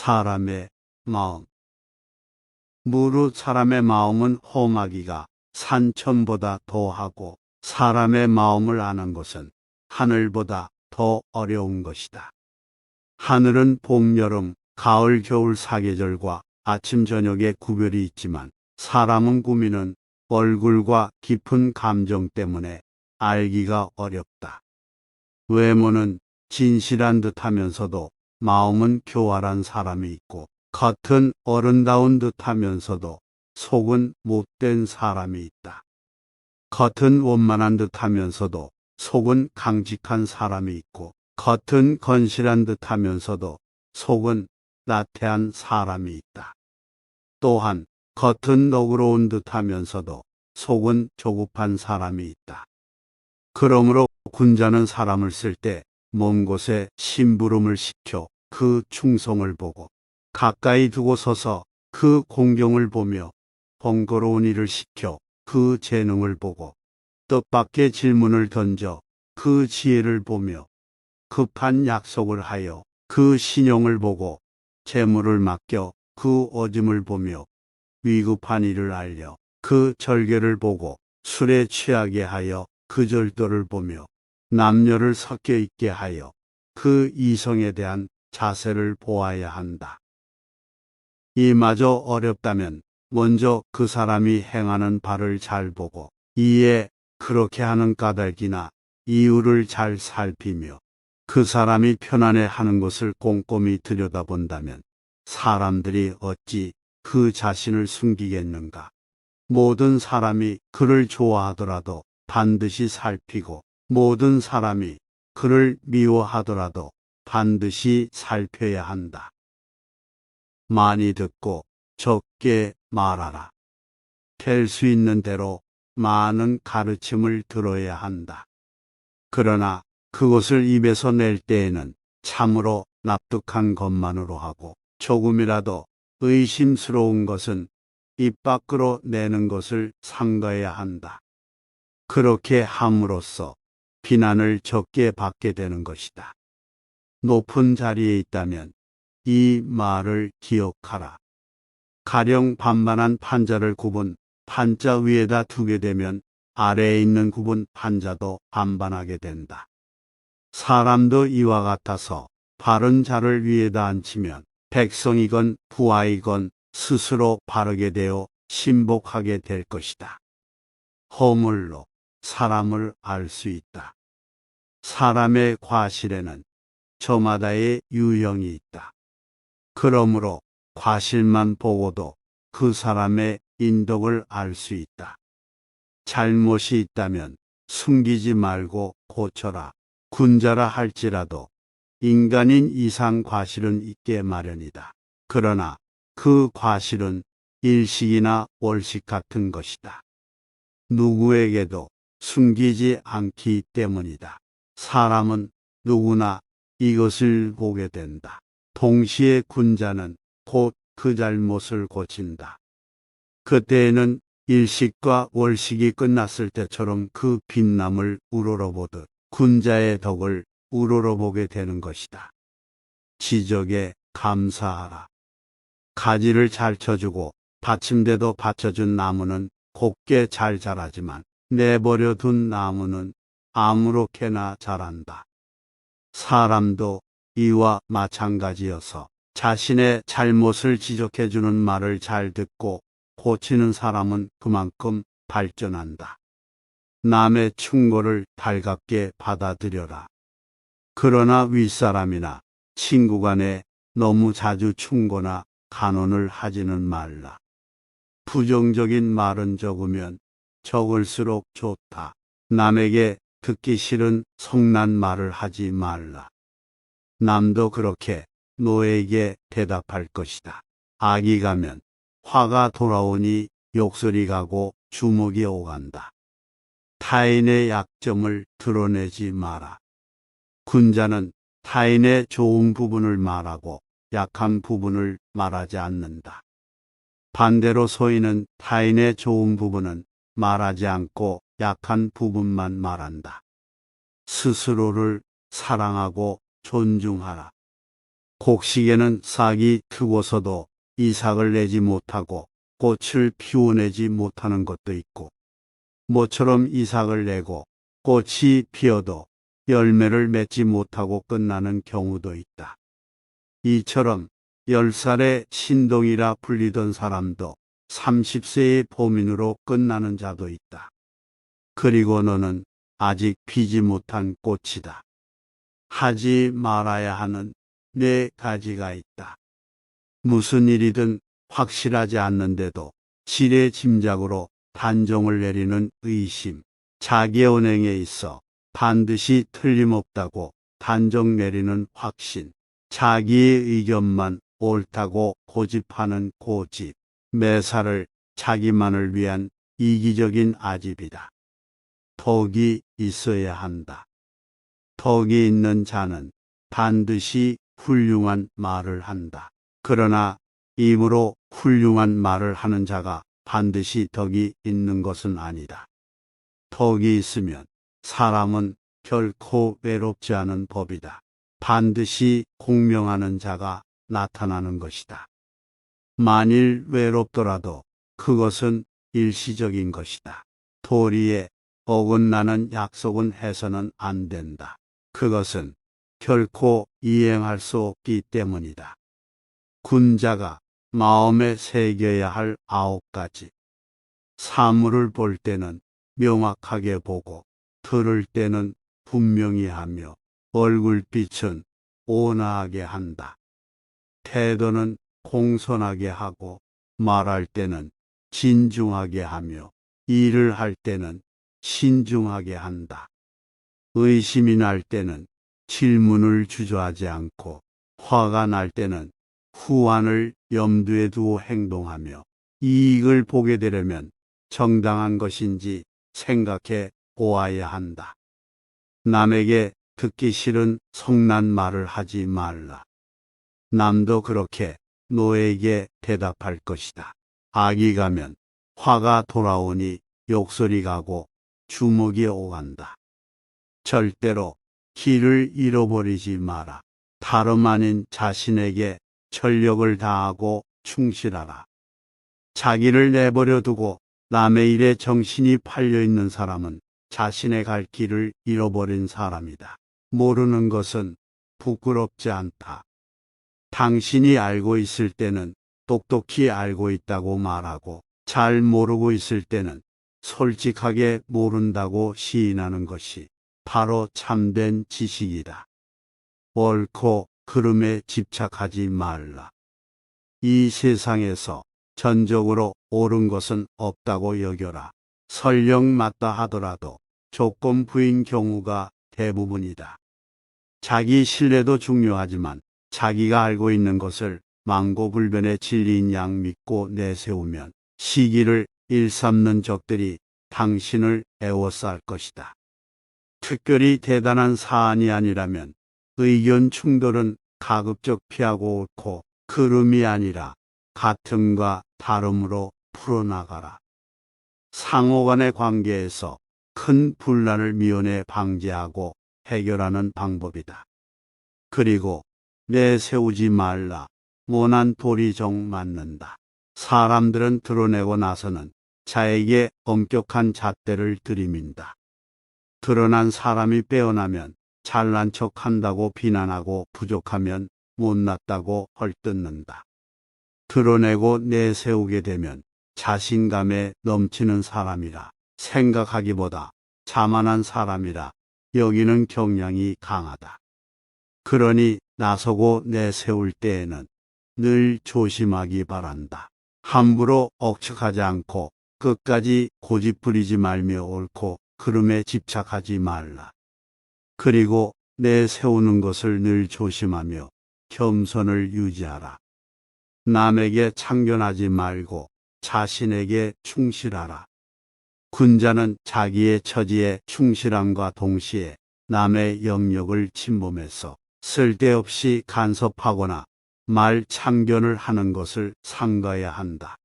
사람의 마음. 무릇 사람의 마음은 험하기가 산천보다 더하고 사람의 마음을 아는 것은 하늘보다 더 어려운 것이다. 하늘은 봄, 여름, 가을, 겨울 사계절과 아침, 저녁의 구별이 있지만 사람은 꾸미는 얼굴과 깊은 감정 때문에 알기가 어렵다. 외모는 진실한 듯하면서도 마음은 교활한 사람이 있고 겉은 어른다운 듯하면서도 속은 못된 사람이 있다. 겉은 원만한 듯하면서도 속은 강직한 사람이 있고 겉은 건실한 듯하면서도 속은 나태한 사람이 있다. 또한 겉은 너그러운 듯하면서도 속은 조급한 사람이 있다. 그러므로 군자는 사람을 쓸 때 먼 곳에 심부름을 시켜 그 충성을 보고 가까이 두고 서서 그 공경을 보며 번거로운 일을 시켜 그 재능을 보고 뜻밖의 질문을 던져 그 지혜를 보며 급한 약속을 하여 그 신용을 보고 재물을 맡겨 그 어짐을 보며 위급한 일을 알려 그 절개를 보고 술에 취하게 하여 그 절도를 보며 남녀를 섞여 있게 하여 그 이성에 대한 자세를 보아야 한다. 이마저 어렵다면 먼저 그 사람이 행하는 바를 잘 보고 이에 그렇게 하는 까닭이나 이유를 잘 살피며 그 사람이 편안해 하는 것을 꼼꼼히 들여다본다면 사람들이 어찌 그 자신을 숨기겠는가. 모든 사람이 그를 좋아하더라도 반드시 살피고 모든 사람이 그를 미워하더라도 반드시 살펴야 한다. 많이 듣고 적게 말하라. 될 수 있는 대로 많은 가르침을 들어야 한다. 그러나 그것을 입에서 낼 때에는 참으로 납득한 것만으로 하고 조금이라도 의심스러운 것은 입 밖으로 내는 것을 삼가야 한다. 그렇게 함으로써 비난을 적게 받게 되는 것이다. 높은 자리에 있다면 이 말을 기억하라. 가령 반반한 판자를 굽은 판자 위에다 두게 되면 아래에 있는 굽은 판자도 반반하게 된다. 사람도 이와 같아서 바른 자를 위에다 앉히면 백성이건 부하이건 스스로 바르게 되어 신복하게 될 것이다. 허물로 사람을 알 수 있다. 사람의 과실에는 저마다의 유형이 있다. 그러므로 과실만 보고도 그 사람의 인덕을 알 수 있다. 잘못이 있다면 숨기지 말고 고쳐라. 군자라 할지라도 인간인 이상 과실은 있게 마련이다. 그러나 그 과실은 일식이나 월식 같은 것이다. 누구에게도 숨기지 않기 때문이다. 사람은 누구나 이것을 보게 된다. 동시에 군자는 곧 그 잘못을 고친다. 그때에는 일식과 월식이 끝났을 때처럼 그 빛남을 우러러보듯 군자의 덕을 우러러보게 되는 것이다. 지적에 감사하라. 가지를 잘 쳐주고 받침대도 받쳐준 나무는 곱게 잘 자라지만 내버려 둔 나무는 아무렇게나 자란다. 사람도 이와 마찬가지여서 자신의 잘못을 지적해주는 말을 잘 듣고 고치는 사람은 그만큼 발전한다. 남의 충고를 달갑게 받아들여라. 그러나 윗사람이나 친구 간에 너무 자주 충고나 간언을 하지는 말라. 부정적인 말은 적으면 적을수록 좋다. 남에게 듣기 싫은 성난 말을 하지 말라. 남도 그렇게 너에게 대답할 것이다. 악이 가면 화가 돌아오니 욕설이 가고 주먹이 오간다. 타인의 약점을 드러내지 마라. 군자는 타인의 좋은 부분을 말하고 약한 부분을 말하지 않는다. 반대로 소인은 타인의 좋은 부분은 말하지 않고 약한 부분만 말한다. 스스로를 사랑하고 존중하라. 곡식에는 싹이 트고서도 이삭을 내지 못하고 꽃을 피워내지 못하는 것도 있고, 모처럼 이삭을 내고 꽃이 피어도 열매를 맺지 못하고 끝나는 경우도 있다. 이처럼 10살의 신동이라 불리던 사람도 30세의 범인으로 끝나는 자도 있다. 그리고 너는 아직 피지 못한 꽃이다. 하지 말아야 하는 4가지가 있다. 무슨 일이든 확실하지 않는데도 지레 짐작으로 단정을 내리는 의심, 자기 언행에 있어 반드시 틀림없다고 단정 내리는 확신, 자기의 의견만 옳다고 고집하는 고집, 매사를 자기만을 위한 이기적인 아집이다. 덕이 있어야 한다. 덕이 있는 자는 반드시 훌륭한 말을 한다. 그러나 입으로 훌륭한 말을 하는 자가 반드시 덕이 있는 것은 아니다. 덕이 있으면 사람은 결코 외롭지 않은 법이다. 반드시 공명하는 자가 나타나는 것이다. 만일 외롭더라도 그것은 일시적인 것이다. 도리에 어긋나는 약속은 해서는 안 된다. 그것은 결코 이행할 수 없기 때문이다. 군자가 마음에 새겨야 할 9가지. 사물을 볼 때는 명확하게 보고, 들을 때는 분명히 하며, 얼굴빛은 온화하게 한다. 태도는 공손하게 하고, 말할 때는 진중하게 하며, 일을 할 때는 신중하게 한다. 의심이 날 때는 질문을 주저하지 않고, 화가 날 때는 후환을 염두에 두고 행동하며, 이익을 보게 되려면 정당한 것인지 생각해 보아야 한다. 남에게 듣기 싫은 성난 말을 하지 말라. 남도 그렇게 너에게 대답할 것이다. 악이 가면 화가 돌아오니 욕설이 가고 주먹이 오간다. 절대로 길을 잃어버리지 마라. 다름 아닌 자신에게 전력을 다하고 충실하라. 자기를 내버려 두고 남의 일에 정신이 팔려 있는 사람은 자신의 갈 길을 잃어버린 사람이다. 모르는 것은 부끄럽지 않다. 당신이 알고 있을 때는 똑똑히 알고 있다고 말하고, 잘 모르고 있을 때는 솔직하게 모른다고 시인하는 것이 바로 참된 지식이다. 옳고 그름에 집착하지 말라. 이 세상에서 전적으로 옳은 것은 없다고 여겨라. 설령 맞다 하더라도 조건부인 경우가 대부분이다. 자기 신뢰도 중요하지만 자기가 알고 있는 것을 망고불변의 진리인 양 믿고 내세우면 시기를 일삼는 적들이 당신을 애워쌀 것이다. 특별히 대단한 사안이 아니라면 의견 충돌은 가급적 피하고 옳고 그름이 아니라 같음과 다름으로 풀어나가라. 상호간의 관계에서 큰 분란을 미연에 방지하고 해결하는 방법이다. 그리고 내세우지 말라. 모난 돌이 정 맞는다. 사람들은 드러내고 나서는 자에게 엄격한 잣대를 들이민다. 드러난 사람이 빼어나면 잘난 척 한다고 비난하고, 부족하면 못났다고 헐뜯는다. 드러내고 내세우게 되면 자신감에 넘치는 사람이라 생각하기보다 자만한 사람이라 여기는 경향이 강하다. 그러니 나서고 내세울 때에는 늘 조심하기 바란다. 함부로 억측하지 않고 끝까지 고집부리지 말며 옳고 그름에 집착하지 말라. 그리고 내세우는 것을 늘 조심하며 겸손을 유지하라. 남에게 참견하지 말고 자신에게 충실하라. 군자는 자기의 처지에 충실함과 동시에 남의 영역을 침범해서 쓸데없이 간섭하거나 말 참견을 하는 것을 삼가야 한다.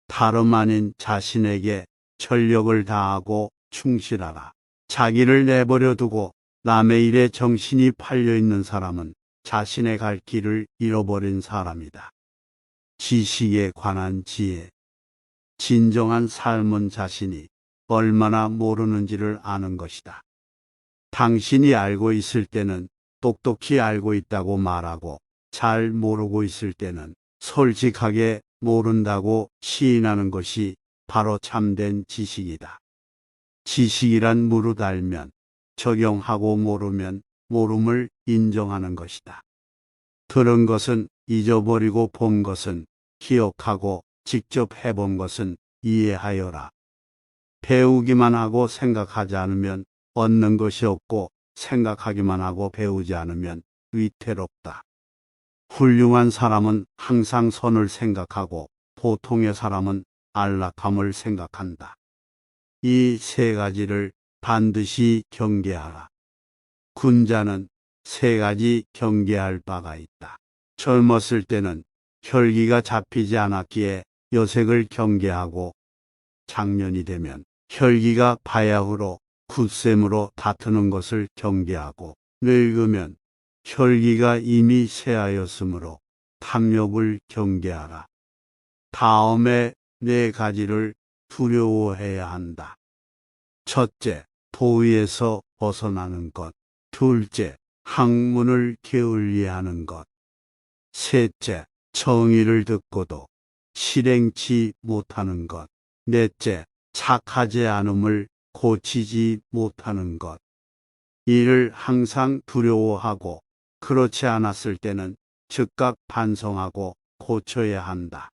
다름 아닌 자신에게 전력을 다하고 충실하라. 자기를 내버려 두고 남의 일에 정신이 팔려 있는 사람은 자신의 갈 길을 잃어버린 사람이다. 지식에 관한 지혜. 진정한 삶은 자신이 얼마나 모르는지를 아는 것이다. 당신이 알고 있을 때는 똑똑히 알고 있다고 말하고 잘 모르고 있을 때는 솔직하게 모른다고 시인하는 것이 바로 참된 지식이다. 지식이란 무릇 알면, 적용하고 모르면 모름을 인정하는 것이다. 들은 것은 잊어버리고 본 것은 기억하고 직접 해본 것은 이해하여라. 배우기만 하고 생각하지 않으면 얻는 것이 없고 생각하기만 하고 배우지 않으면 위태롭다. 훌륭한 사람은 항상 선을 생각하고 보통의 사람은 안락함을 생각한다. 이 세 가지를 반드시 경계하라. 군자는 세 가지 경계할 바가 있다. 젊었을 때는 혈기가 잡히지 않았기에 여색을 경계하고 장년이 되면 혈기가 바야흐로 굳셈으로 다투는 것을 경계하고 늙으면 혈기가 이미 쇠하였으므로 탐욕을 경계하라. 다음에 네 가지를 두려워해야 한다. 첫째, 도의에서 벗어나는 것. 둘째, 학문을 게을리하는 것. 셋째, 정의를 듣고도 실행치 못하는 것. 넷째, 착하지 않음을 고치지 못하는 것. 이를 항상 두려워하고 그렇지 않았을 때는 즉각 반성하고 고쳐야 한다.